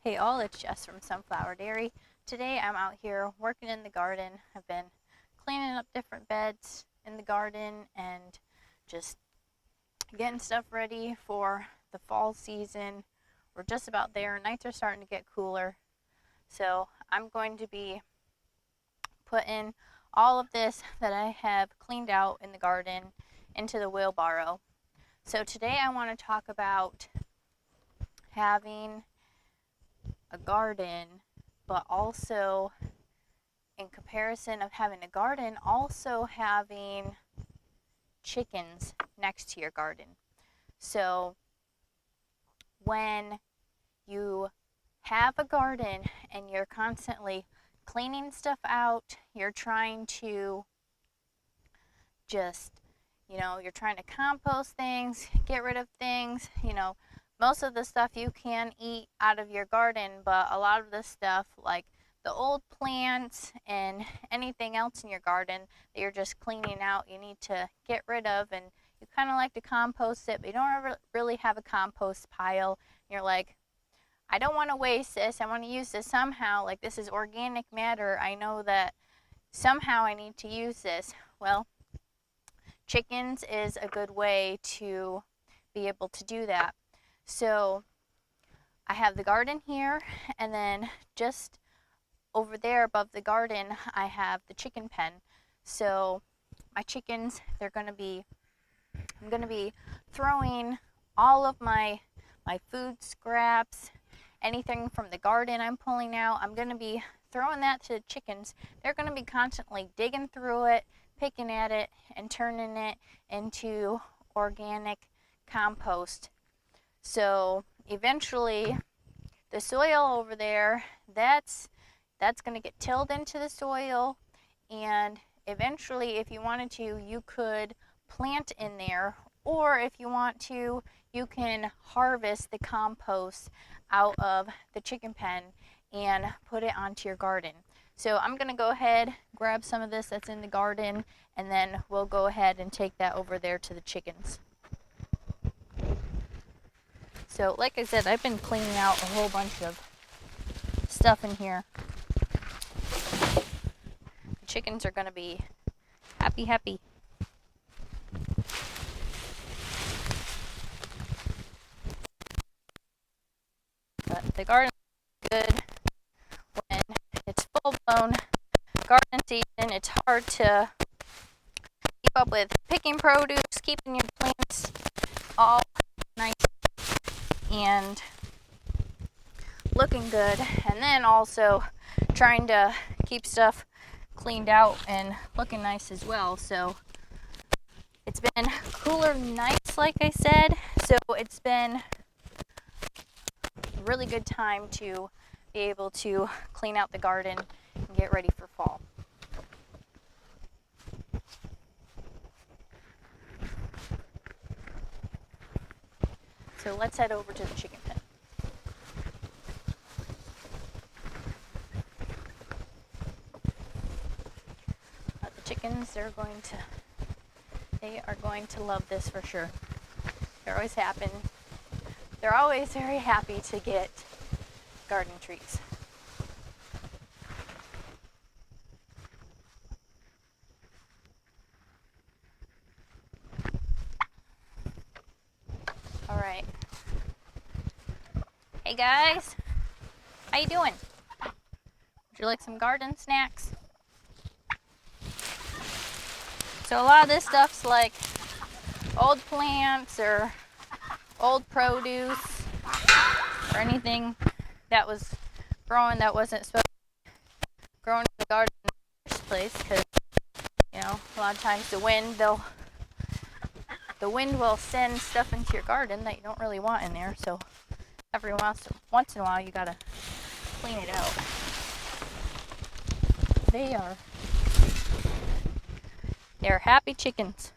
Hey all, it's Jess from Sunflower Dairy. Today I'm out here working in the garden. I've been cleaning up different beds in the garden and just getting stuff ready for the fall season. We're just about there. Nights are starting to get cooler. So I'm going to be putting all of this that I have cleaned out in the garden into the wheelbarrow. So today I want to talk about having a garden, but also in comparison of having a garden, also having chickens next to your garden. So when you have a garden and you're constantly cleaning stuff out, you're trying to just, you're trying to compost things, get rid of things, most of the stuff you can eat out of your garden, but a lot of the stuff like the old plants and anything else in your garden that you're just cleaning out, you need to get rid of. And you kind of like to compost it, but you don't ever really have a compost pile. You're like, I don't want to waste this. I want to use this somehow. Like, this is organic matter. I know that somehow I need to use this. Well, chickens is a good way to be able to do that. So I have the garden here, and then just over there above the garden, I have the chicken pen. So my chickens, I'm going to be throwing all of my food scraps, anything from the garden I'm pulling out, I'm going to be throwing that to the chickens. They're going to be constantly digging through it, picking at it, and turning it into organic compost. So eventually the soil over there, that's going to get tilled into the soil, and eventually if you wanted to, you could plant in there, or if you want to, you can harvest the compost out of the chicken pen and put it onto your garden. So I'm going to go ahead, grab some of this that's in the garden, and then we'll go ahead and take that over there to the chickens. So like I said, I've been cleaning out a whole bunch of stuff in here. The chickens are going to be happy. But the garden is good when it's full-blown garden season. It's hard to keep up with picking produce, keeping your plants all nice and looking good, and then also trying to keep stuff cleaned out and looking nice as well. So it's been cooler nights, like I said, so it's been a really good time to be able to clean out the garden and get ready for fall. So let's head over to the chicken pen. The chickens, they are going to love this for sure. They're always very happy to get garden treats. All right. Hey guys, how you doing? Would you like some garden snacks? So a lot of this stuff's like old plants or old produce or anything that was growing that wasn't supposed to be growing in the garden in the first place, because a lot of times the wind will send stuff into your garden that you don't really want in there. So every once in a while you gotta clean it out. They're happy chickens.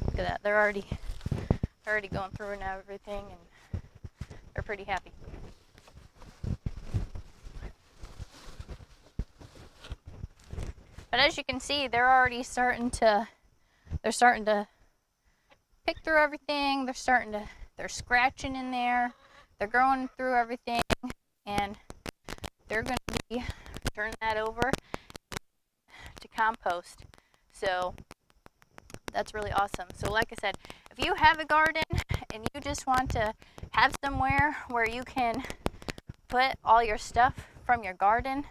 Look at that. They're already going through and everything, and they're pretty happy. But as you can see, they're already starting to they're starting to pick through everything. They're scratching in there. They're growing through everything, and they're going to be turning that over to compost. So that's really awesome. So like I said, if you have a garden and you just want to have somewhere where you can put all your stuff from your garden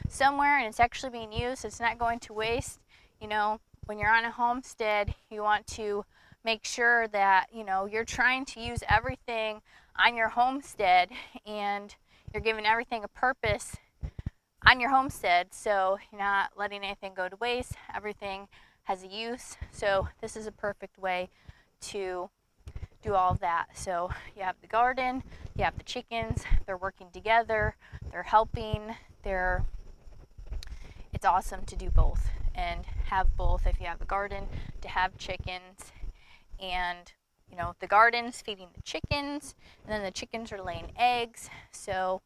somewhere and it's actually being used, it's not going to waste. You know, when you're on a homestead, you want to make sure that, you know, you're trying to use everything on your homestead and you're giving everything a purpose on your homestead, so you're not letting anything go to waste. Everything has a use, so this is a perfect way to do all of that. So you have the garden, you have the chickens, they're working together, they're helping, it's awesome to do both and have both. If you have a garden, to have chickens, and you know, the garden's feeding the chickens, and then the chickens are laying eggs, so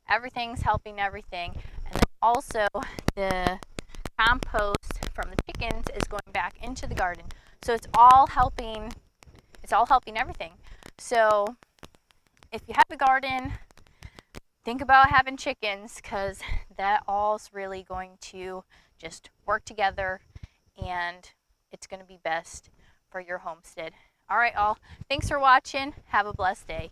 everything's helping everything. And then also the compost from the chickens is going back into the garden, so it's all helping everything. So if you have a garden, think about having chickens, because that all's really going to just work together and it's going to be best for your homestead. All right, all. Thanks for watching. Have a blessed day.